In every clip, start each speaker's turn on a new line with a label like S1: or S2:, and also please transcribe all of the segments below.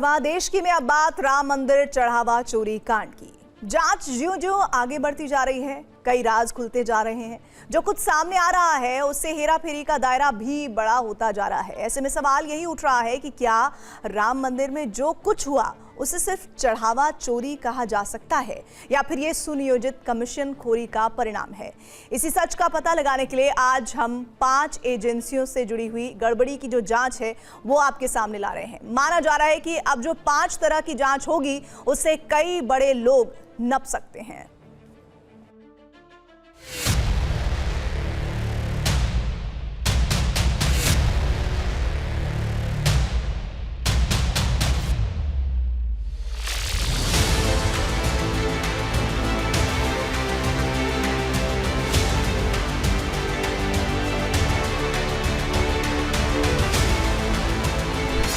S1: वहां देश की में अब बात राम मंदिर चढ़ावा चोरी कांड की। जांच ज्यों-ज्यों आगे बढ़ती जा रही है, कई राज खुलते जा रहे हैं। जो कुछ सामने आ रहा है उससे हेराफेरी का दायरा भी बड़ा होता जा रहा है। ऐसे में सवाल यही उठ रहा है कि क्या राम मंदिर में जो कुछ हुआ उसे सिर्फ चढ़ावा चोरी कहा जा सकता है या फिर ये सुनियोजित कमीशन खोरी का परिणाम है। इसी सच का पता लगाने के लिए आज हम 5 एजेंसियों से जुड़ी हुई गड़बड़ी की जो जांच है वो आपके सामने ला रहे हैं। माना जा रहा है कि अब जो 5 तरह की जांच होगी उससे कई बड़े लोग नप सकते हैं।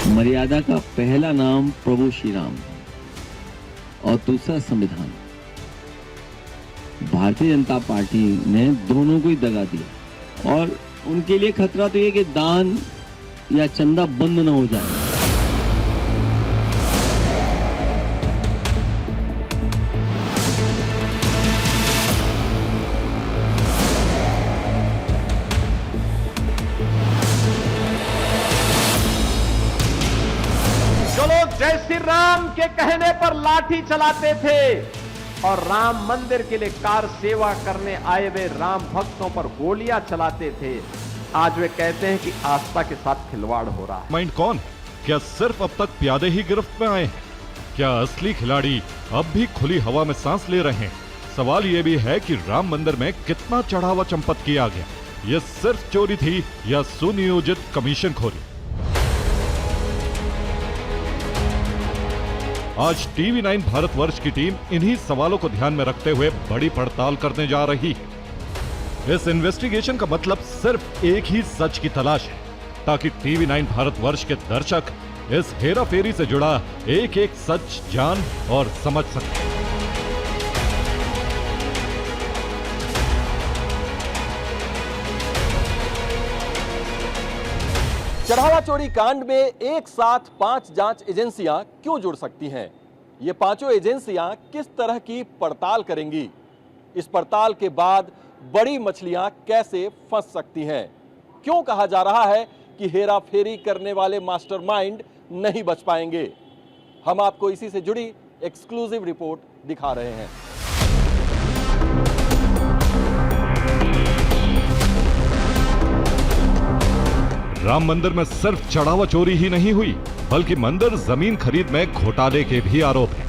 S2: मर्यादा का पहला नाम प्रभु श्री राम और दूसरा संविधान। भारतीय जनता पार्टी ने दोनों को ही दगा दिया और उनके लिए खतरा तो ये कि दान या चंदा बंद न हो जाए।
S3: जो लोग जय श्री राम के कहने पर लाठी चलाते थे और राम मंदिर के लिए कार सेवा करने आए हुए राम भक्तों पर गोलियां चलाते थे, आज वे कहते हैं कि आस्था के साथ खिलवाड़ हो रहा है।
S4: माइंड कौन? क्या सिर्फ अब तक प्यादे ही गिरफ्त में आए हैं? क्या असली खिलाड़ी अब भी खुली हवा में सांस ले रहे हैं? सवाल ये भी है कि राम मंदिर में कितना चढ़ावा चंपत किया गया। ये सिर्फ चोरी थी या सुनियोजित कमीशन खोरी? आज टीवी 9 भारतवर्ष की टीम इन्हीं सवालों को ध्यान में रखते हुए बड़ी पड़ताल करने जा रही है। इस इन्वेस्टिगेशन का मतलब सिर्फ एक ही सच की तलाश है, ताकि टीवी 9 भारतवर्ष के दर्शक इस हेराफेरी से जुड़ा एक एक सच जान और समझ सकें।
S5: चढ़ावा चोरी कांड में एक साथ 5 जांच एजेंसियां क्यों जुड़ सकती हैं? ये पांचों एजेंसियां किस तरह की पड़ताल करेंगी? इस पड़ताल के बाद बड़ी मछलियां कैसे फंस सकती हैं? क्यों कहा जा रहा है कि हेराफेरी करने वाले मास्टरमाइंड नहीं बच पाएंगे? हम आपको इसी से जुड़ी एक्सक्लूसिव रिपोर्ट दिखा रहे हैं।
S4: राम मंदिर में सिर्फ चढ़ावा चोरी ही नहीं हुई, बल्कि मंदिर जमीन खरीद में घोटाले के भी आरोप हैं।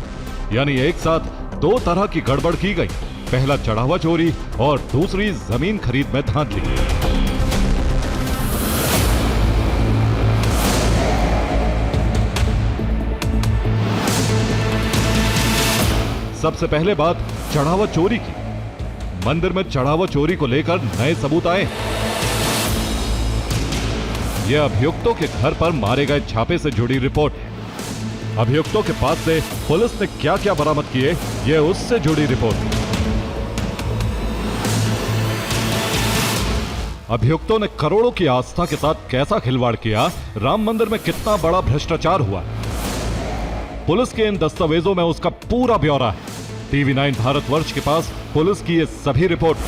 S4: यानी एक साथ 2 तरह की गड़बड़ की गई। पहला चढ़ावा चोरी और दूसरी जमीन खरीद में धांधली। सबसे पहले बात चढ़ावा चोरी की। मंदिर में चढ़ावा चोरी को लेकर नए सबूत आए। यह अभियुक्तों के घर पर मारे गए छापे से जुड़ी रिपोर्ट है। अभियुक्तों के पास से पुलिस ने क्या क्या बरामद किए, यह उससे जुड़ी रिपोर्ट है। अभियुक्तों ने करोड़ों की आस्था के साथ कैसा खिलवाड़ किया, राम मंदिर में कितना बड़ा भ्रष्टाचार हुआ, पुलिस के इन दस्तावेजों में उसका पूरा ब्यौरा है। टीवी 9 भारतवर्ष के पास पुलिस की ये सभी रिपोर्ट।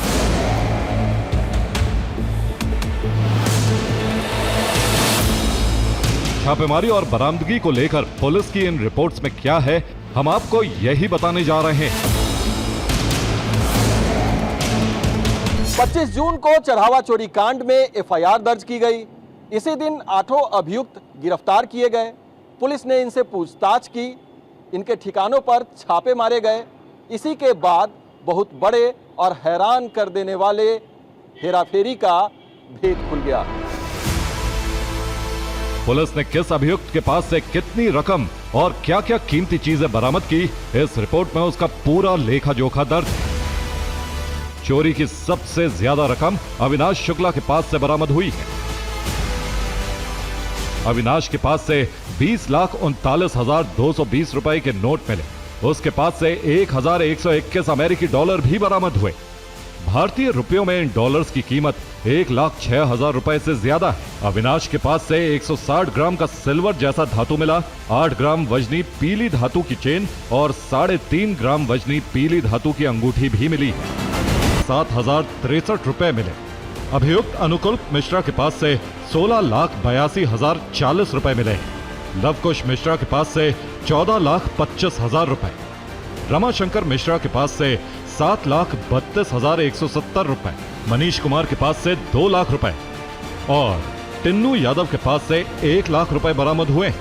S4: छापेमारी और बरामदगी को लेकर पुलिस की इन रिपोर्ट्स में क्या है, हम आपको यही बताने जा रहे हैं।
S5: 25 जून को चढ़ावा चोरी कांड में एफआईआर दर्ज की गई। इसी दिन 8 अभियुक्त गिरफ्तार किए गए। पुलिस ने इनसे पूछताछ की, इनके ठिकानों पर छापे मारे गए। इसी के बाद बहुत बड़े और हैरान कर देने वाले हेराफेरी का भेद खुल गया।
S4: पुलिस ने किस अभियुक्त के पास से कितनी रकम और क्या क्या कीमती चीजें बरामद की, इस रिपोर्ट में उसका पूरा लेखा जोखा दर्ज है। चोरी की सबसे ज्यादा रकम अविनाश शुक्ला के पास से बरामद हुई है। अविनाश के पास से 20,39,220 रुपए के नोट मिले। उसके पास से 1,121 अमेरिकी डॉलर भी बरामद हुए। भारतीय रुपयों में इन डॉलर्स की कीमत 1,06,000 रुपए से ज्यादा है। अविनाश के पास से 160 ग्राम का सिल्वर जैसा धातु मिला, 8 ग्राम वजनी पीली धातु की चेन और 3.5 ग्राम वजनी पीली धातु की अंगूठी भी मिली है। 7,063 रुपए मिले। अभियुक्त अनुकल्प मिश्रा के पास से 16,82,040 रुपए मिले। लवकुश मिश्रा के पास से 14,25,000 रुपए। रमाशंकर मिश्रा के पास से 7,32,170 रुपए। मनीष कुमार के पास से 2 लाख रुपए और टिन्नू यादव के पास से 1 लाख रुपए बरामद हुए।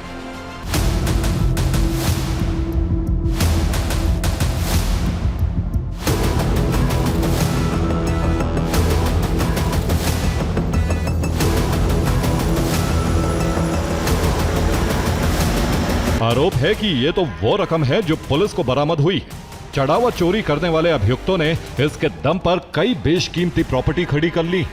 S4: आरोप है कि ये तो वो रकम है जो पुलिस को बरामद हुई। चढ़ावा चोरी करने वाले अभियुक्तों ने इसके दम पर कई बेशकीमती प्रॉपर्टी खड़ी कर ली।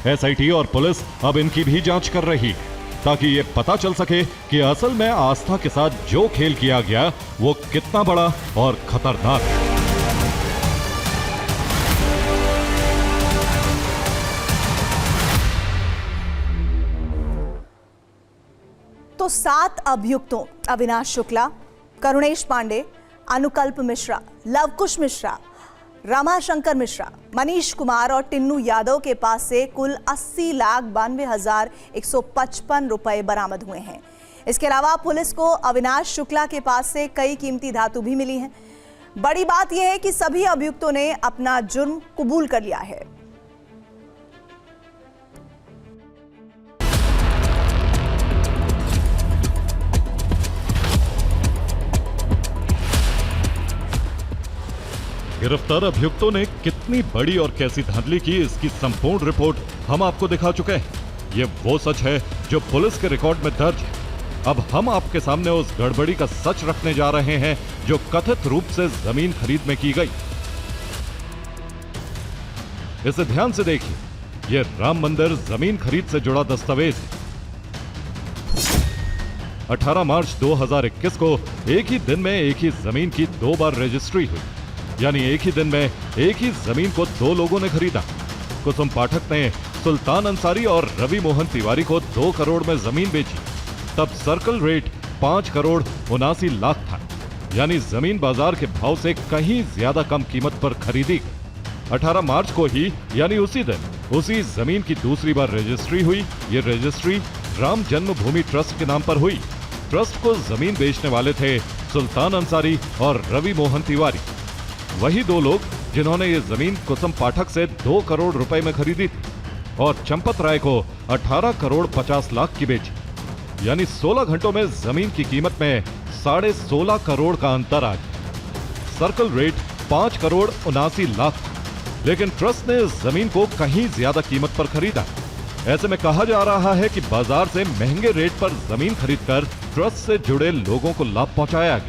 S4: एसआईटी और पुलिस अब इनकी भी जांच कर रही है ताकि ये पता चल सके कि असल में आस्था के साथ जो खेल किया गया वो कितना बड़ा और खतरनाक है।
S1: तो 7 अभियुक्तों अविनाश शुक्ला, करुणेश पांडे, अनुकल्प मिश्रा, लवकुश मिश्रा, रमाशंकर मिश्रा, मनीष कुमार और टिन्नू यादव के पास से कुल 80,92,155 रुपए बरामद हुए हैं। इसके अलावा पुलिस को अविनाश शुक्ला के पास से कई कीमती धातु भी मिली हैं। बड़ी बात यह है कि सभी अभियुक्तों ने अपना जुर्म कबूल कर लिया है।
S4: गिरफ्तार अभियुक्तों ने कितनी बड़ी और कैसी धांधली की, इसकी संपूर्ण रिपोर्ट हम आपको दिखा चुके हैं। ये वो सच है जो पुलिस के रिकॉर्ड में दर्ज है। अब हम आपके सामने उस गड़बड़ी का सच रखने जा रहे हैं जो कथित रूप से जमीन खरीद में की गई। इसे ध्यान से देखिए, ये राम मंदिर जमीन खरीद से जुड़ा दस्तावेज है। 18 मार्च 2021 को एक ही दिन में एक ही जमीन की 2 बार रजिस्ट्री हुई, यानी एक ही दिन में एक ही जमीन को 2 लोगों ने खरीदा। कुसुम पाठक ने सुल्तान अंसारी और रवि मोहन तिवारी को 2 करोड़ में जमीन बेची। तब सर्कल रेट 5 करोड़ 79 लाख था, यानी जमीन बाजार के भाव से कहीं ज्यादा कम कीमत पर खरीदी गई। 18 मार्च को ही यानी उसी दिन उसी जमीन की दूसरी बार रजिस्ट्री हुई। ये रजिस्ट्री राम जन्मभूमि ट्रस्ट के नाम पर हुई। ट्रस्ट को जमीन बेचने वाले थे सुल्तान अंसारी और रवि मोहन तिवारी, वही 2 लोग जिन्होंने ये जमीन कुसुम पाठक से 2 करोड़ रुपए में खरीदी थी और चंपत राय को 18 करोड़ 50 लाख की बेची। यानी 16 घंटों में जमीन की कीमत में 16.5 करोड़ का अंतर आ गया। सर्कल रेट 5 करोड़ 79 लाख था, लेकिन ट्रस्ट ने इस जमीन को कहीं ज्यादा कीमत पर खरीदा। ऐसे में कहा जा रहा है कि बाजार से महंगे रेट पर जमीन खरीदकर ट्रस्ट से जुड़े लोगों को लाभ पहुंचाया गया।